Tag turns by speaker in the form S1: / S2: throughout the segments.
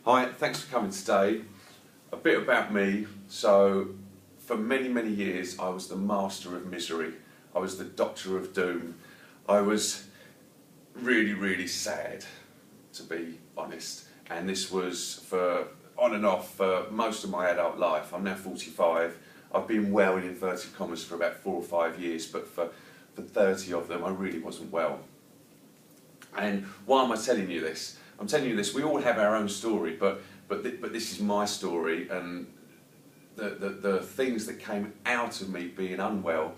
S1: Hi, thanks for coming today. A bit about me. So, for many, many years, I was the master of misery. I was the doctor of doom. I was really, really sad, to be honest. And this was for on and off for most of my adult life. I'm now 45. I've been well in inverted commas for about 4 or 5 years, but for 30 of them, I really wasn't well. And why am I telling you this? I'm telling you this, we all have our own story, but this is my story, and the things that came out of me being unwell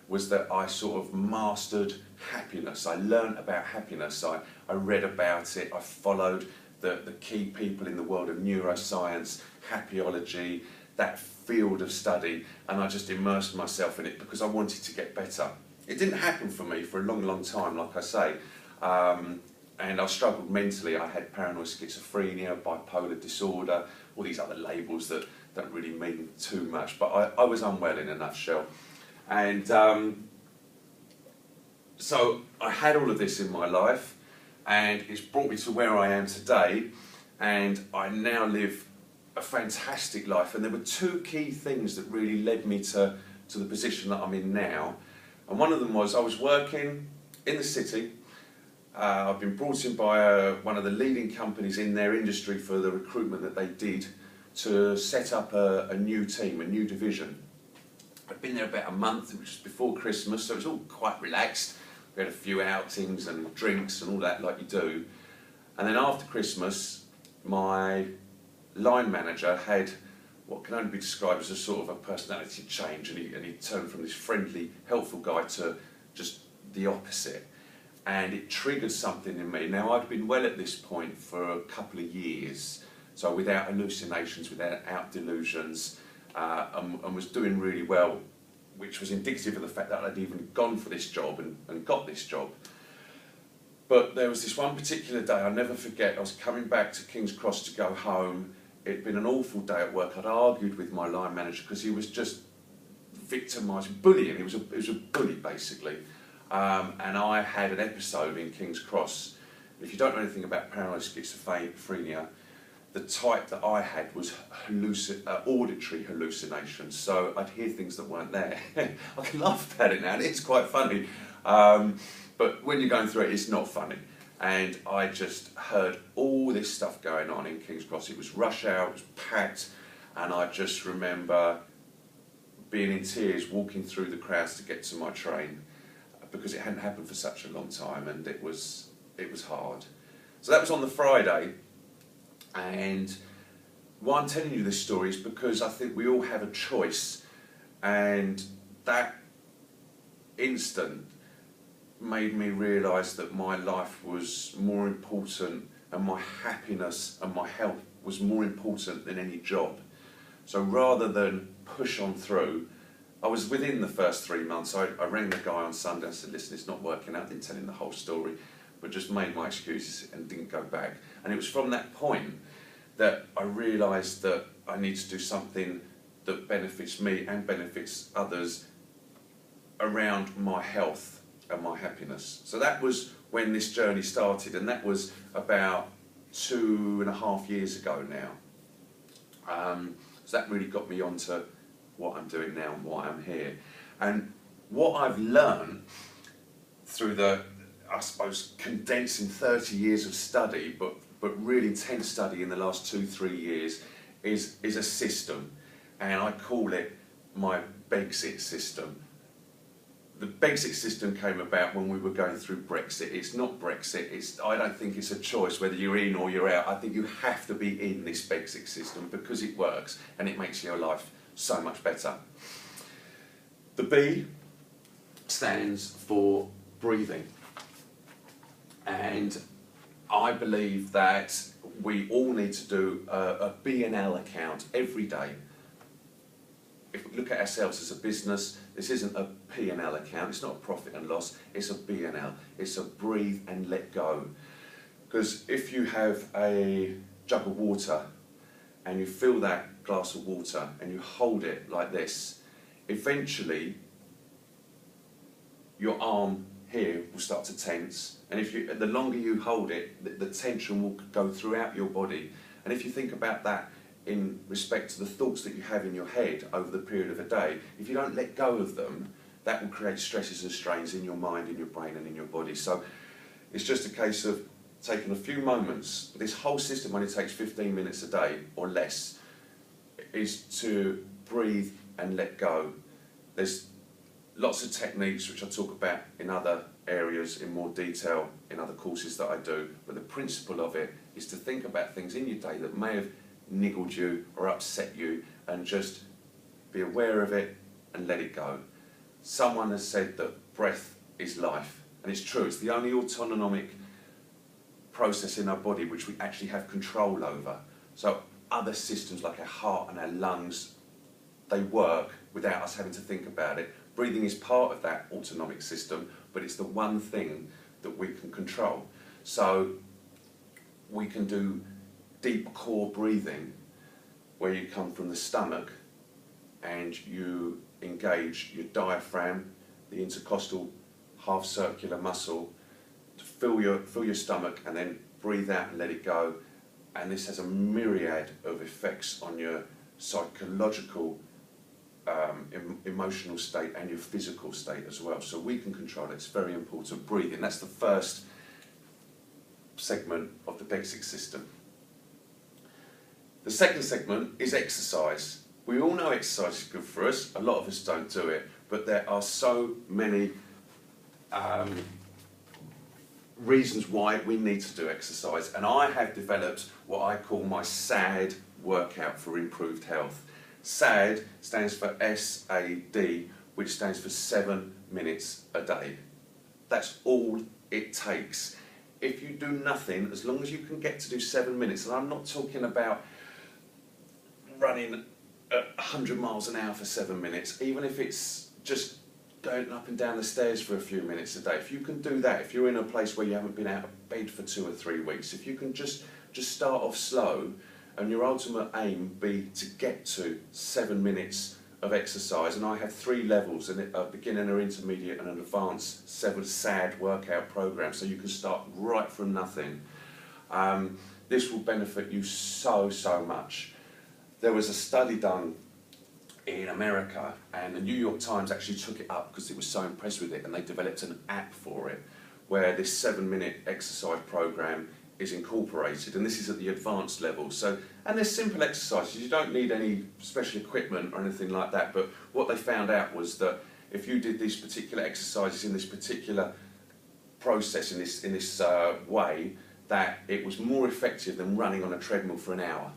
S1: was that I sort of mastered happiness. I learnt about happiness, I read about it, I followed the key people in the world of neuroscience, happyology, that field of study, and I just immersed myself in it because I wanted to get better. It didn't happen for me for a long, long time, like I say. And I struggled mentally. I had paranoid schizophrenia, bipolar disorder, all these other labels that don't really mean too much, but I was unwell in a nutshell. And so I had all of this in my life, and it's brought me to where I am today, and I now live a fantastic life. And there were two key things that really led me to the position that I'm in now. And one of them was I was working in the city. I've been brought in by one of the leading companies in their industry for the recruitment that they did to set up a new team, a new division. I'd been there about a month, which was before Christmas, so it was all quite relaxed. We had a few outings and drinks and all that like you do. And then after Christmas, my line manager had what can only be described as a sort of a personality change, and he turned from this friendly, helpful guy to just the opposite. And it triggered something in me. Now, I'd been well at this point for a couple of years, so without hallucinations, without delusions, and was doing really well, which was indicative of the fact that I'd even gone for this job and got this job. But there was this one particular day I'll never forget. I was coming back to King's Cross to go home. It'd been an awful day at work. I'd argued with my line manager because he was just victimising, bullying. He was a bully, basically. And I had an episode in King's Cross. If you don't know anything about paranoid schizophrenia, the type that I had was auditory hallucinations. So I'd hear things that weren't there. I can laugh about it now, and it's quite funny. But when you're going through it, it's not funny. And I just heard all this stuff going on in King's Cross. It was rush hour, it was packed, and I just remember being in tears, walking through the crowds to get to my train, because it hadn't happened for such a long time, and it was hard. So that was on the Friday, and why I'm telling you this story is because I think we all have a choice, and that instant made me realise that my life was more important, and my happiness and my health was more important than any job. So rather than push on through, I was within the first 3 months. I rang the guy on Sunday and said, listen, it's not working out. I didn't tell him the whole story, but just made my excuses and didn't go back. And it was from that point that I realised that I need to do something that benefits me and benefits others around my health and my happiness. So that was when this journey started, and that was about 2.5 years ago now. So that really got me onto what I'm doing now and why I'm here. And what I've learned through the, I suppose, condensing 30 years of study, but really intense study in the last 2-3 years, is a system. And I call it my B.E.G.S system. The B.E.G.S system came about when we were going through Brexit. It's not Brexit. I don't think it's a choice whether you're in or you're out. I think you have to be in this B.E.G.S system because it works and it makes your life so much better. The B stands for breathing, and I believe that we all need to do a B&L account every day. If we look at ourselves as a business, this isn't a P&L account, it's not a profit and loss, it's a B&L. It's a breathe and let go. Because if you have a jug of water and you fill that glass of water and you hold it like this, eventually your arm here will start to tense, and the longer you hold it, the tension will go throughout your body, And if you think about that in respect to the thoughts that you have in your head over the period of a day, if you don't let go of them, that will create stresses and strains in your mind, in your brain and in your body. So it's just a case of taking a few moments. This whole system only takes 15 minutes a day or less, is to breathe and let go. There's lots of techniques which I talk about in other areas in more detail in other courses that I do, but the principle of it is to think about things in your day that may have niggled you or upset you and just be aware of it and let it go. Someone has said that breath is life, and it's true. It's the only autonomic process in our body which we actually have control over. So other systems like our heart and our lungs, they work without us having to think about it. Breathing is part of that autonomic system, but it's the one thing that we can control. So we can do deep core breathing, where you come from the stomach and you engage your diaphragm, the intercostal half circular muscle, to fill your stomach, and then breathe out and let it go. And this has a myriad of effects on your psychological, emotional state and your physical state as well. So we can control it. It's very important. Breathing. That's the first segment of the B.E.G.S system. The second segment is exercise. We all know exercise is good for us. A lot of us don't do it, but there are so many reasons why we need to do exercise, and I have developed what I call my SAD workout for improved health. SAD stands for S-A-D, which stands for 7 minutes a day. That's all it takes. If you do nothing, as long as you can get to do 7 minutes, and I'm not talking about running at 100 miles an hour for 7 minutes, even if it's just going up and down the stairs for a few minutes a day. If you can do that, if you're in a place where you haven't been out of bed for 2 or 3 weeks, if you can just start off slow, and your ultimate aim be to get to 7 minutes of exercise, and I have 3 levels, a beginner, an intermediate and an advanced 7 SAD workout program, so you can start right from nothing. This will benefit you so much. There was a study done in America, and the New York Times actually took it up because it was so impressed with it, and they developed an app for it where this 7-minute exercise program is incorporated, and this is at the advanced level. So, and there's simple exercises. You don't need any special equipment or anything like that, but what they found out was that if you did these particular exercises in this particular process, in this way, that it was more effective than running on a treadmill for an hour.